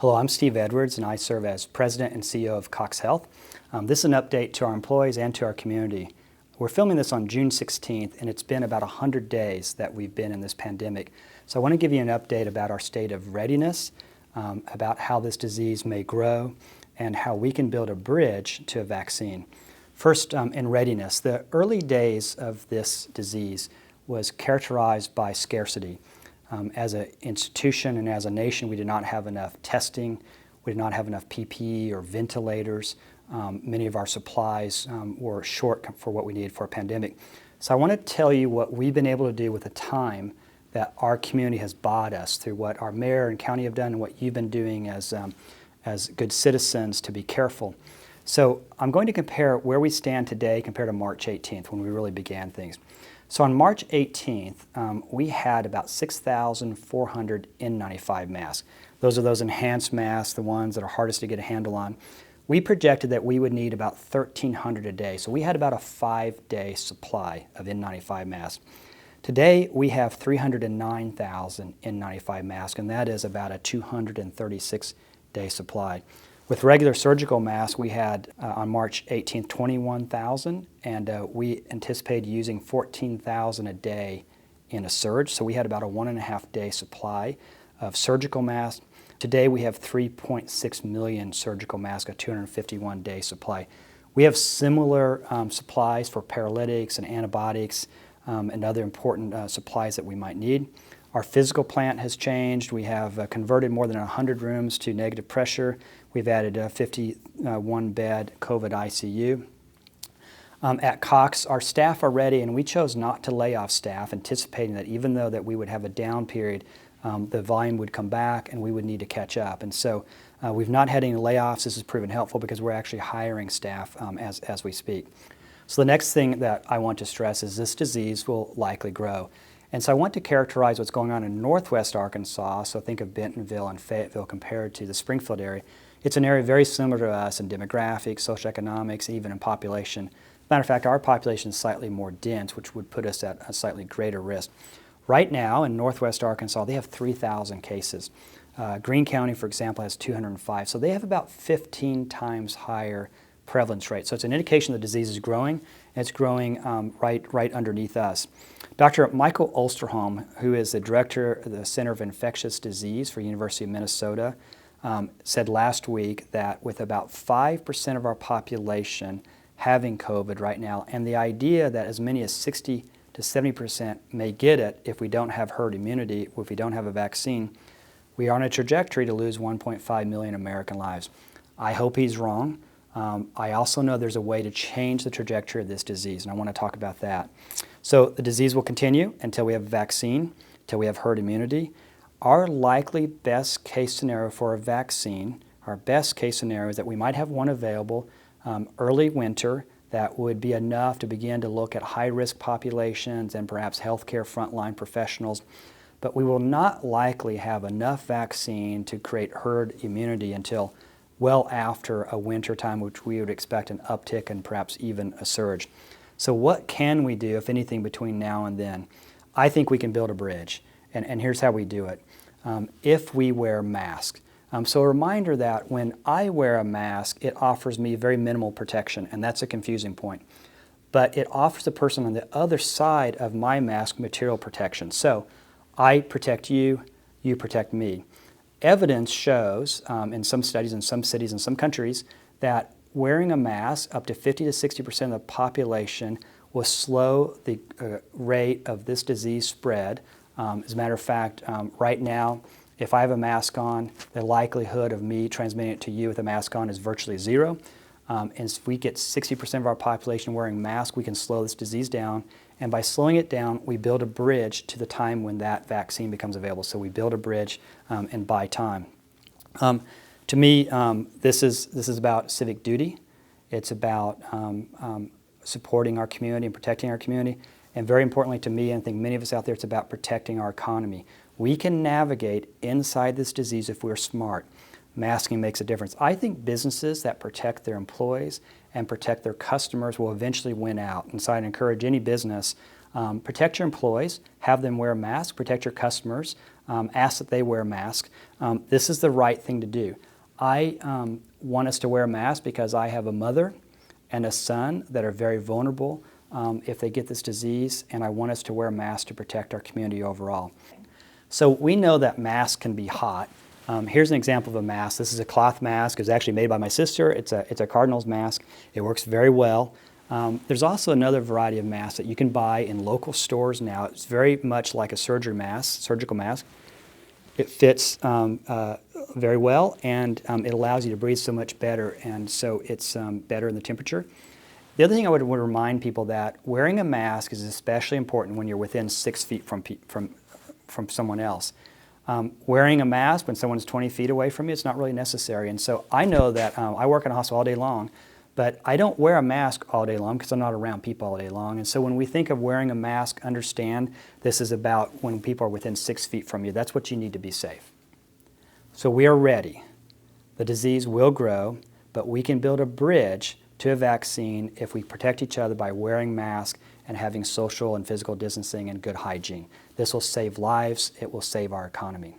Hello, I'm Steve Edwards, and I serve as President and CEO of CoxHealth. This is an update to our employees and to our community. We're filming this on June 16th, and it's been about 100 days that we've been in this pandemic. So I want to give you an update about our state of readiness, about how this disease may grow, and how we can build a bridge to a vaccine. First, in readiness, the early days of this disease was characterized by scarcity. As an institution and as a nation, we did not have enough testing, we did not have enough PPE or ventilators. Many of our supplies were short for what we needed for a pandemic. So I want to tell you what we've been able to do with the time that our community has bought us through what our mayor and county have done and what you've been doing as good citizens to be careful. So I'm going to compare where we stand today compared to March 18th when we really began things. So on March 18th, we had about 6,400 N95 masks. Those are those enhanced masks, the ones that are hardest to get a handle on. We projected that we would need about 1,300 a day. So we had about a 5-day supply of N95 masks. Today, we have 309,000 N95 masks, and that is about a 236-day supply. With regular surgical masks, we had on March 18th 21,000, and we anticipated using 14,000 a day in a surge. So we had about a 1.5-day supply of surgical masks. Today we have 3.6 million surgical masks, a 251-day supply. We have similar supplies for paralytics and antibiotics and other important supplies that we might need. Our physical plant has changed. We have converted more than 100 rooms to negative pressure. We've added a 51-bed COVID ICU. At Cox, our staff are ready, and we chose not to lay off staff, anticipating that even though that we would have a down period, the volume would come back and we would need to catch up. And so we've not had any layoffs. This has proven helpful because we're actually hiring staff as we speak. So the next thing that I want to stress is this disease will likely grow. And so I want to characterize what's going on in northwest Arkansas, so think of Bentonville and Fayetteville compared to the Springfield area. It's an area very similar to us in demographics, socioeconomics, even in population. Matter of fact, our population is slightly more dense, which would put us at a slightly greater risk. Right now in northwest Arkansas, they have 3,000 cases. Greene County, for example, has 205. So they have about 15 times higher prevalence rate. So it's an indication the disease is growing, and it's growing right underneath us. Dr. Michael Osterholm, who is the director of the Center of Infectious Disease for University of Minnesota, said last week that with about 5% of our population having COVID right now, and the idea that as many as 60 to 70% may get it if we don't have herd immunity, if we don't have a vaccine, we are on a trajectory to lose 1.5 million American lives. I hope he's wrong. I also know there's a way to change the trajectory of this disease, and I want to talk about that. So the disease will continue until we have a vaccine, until we have herd immunity. Our likely best case scenario for a vaccine, our best case scenario is that we might have one available early winter that would be enough to begin to look at high-risk populations and perhaps healthcare frontline professionals. But we will not likely have enough vaccine to create herd immunity until well after a winter time, which we would expect an uptick and perhaps even a surge. So what can we do, if anything, between now and then? I think we can build a bridge, and here's how we do it. If we wear masks. So a reminder that when I wear a mask, it offers me very minimal protection, and that's a confusing point. But it offers the person on the other side of my mask material protection. So I protect you, you protect me. Evidence shows in some studies in some cities and some countries that wearing a mask, up to 50 to 60% of the population, will slow the rate of this disease spread. As a matter of fact, right now, if I have a mask on, the likelihood of me transmitting it to you with a mask on is virtually zero. And if we get 60% of our population wearing masks, we can slow this disease down. And by slowing it down, we build a bridge to the time when that vaccine becomes available. So we build a bridge and buy time. To me, this is about civic duty. It's about supporting our community and protecting our community. And very importantly to me, and I think many of us out there, it's about protecting our economy. We can navigate inside this disease if we're smart. Masking makes a difference. I think businesses that protect their employees and protect their customers will eventually win out. And so I'd encourage any business, protect your employees, have them wear a mask, protect your customers, ask that they wear a mask. This is the right thing to do. I want us to wear a mask because I have a mother and a son that are very vulnerable if they get this disease, and I want us to wear a mask to protect our community overall. So we know that masks can be hot. Here's an example of a mask. This is a cloth mask. It was actually made by my sister. It's a Cardinals mask. It works very well. There's also another variety of masks that you can buy in local stores now. It's very much like a surgical mask. It fits very well, and it allows you to breathe so much better, and so it's better in the temperature. The other thing I would remind people that wearing a mask is especially important when you're within 6 feet from someone else. Wearing a mask when someone's 20 feet away from you, it's not really necessary. And so I know that I work in a hospital all day long, but I don't wear a mask all day long because I'm not around people all day long. And so when we think of wearing a mask, understand this is about when people are within 6 feet from you. That's what you need to be safe. So we are ready. The disease will grow, but we can build a bridge to a vaccine if we protect each other by wearing masks and having social and physical distancing and good hygiene. This will save lives. It will save our economy.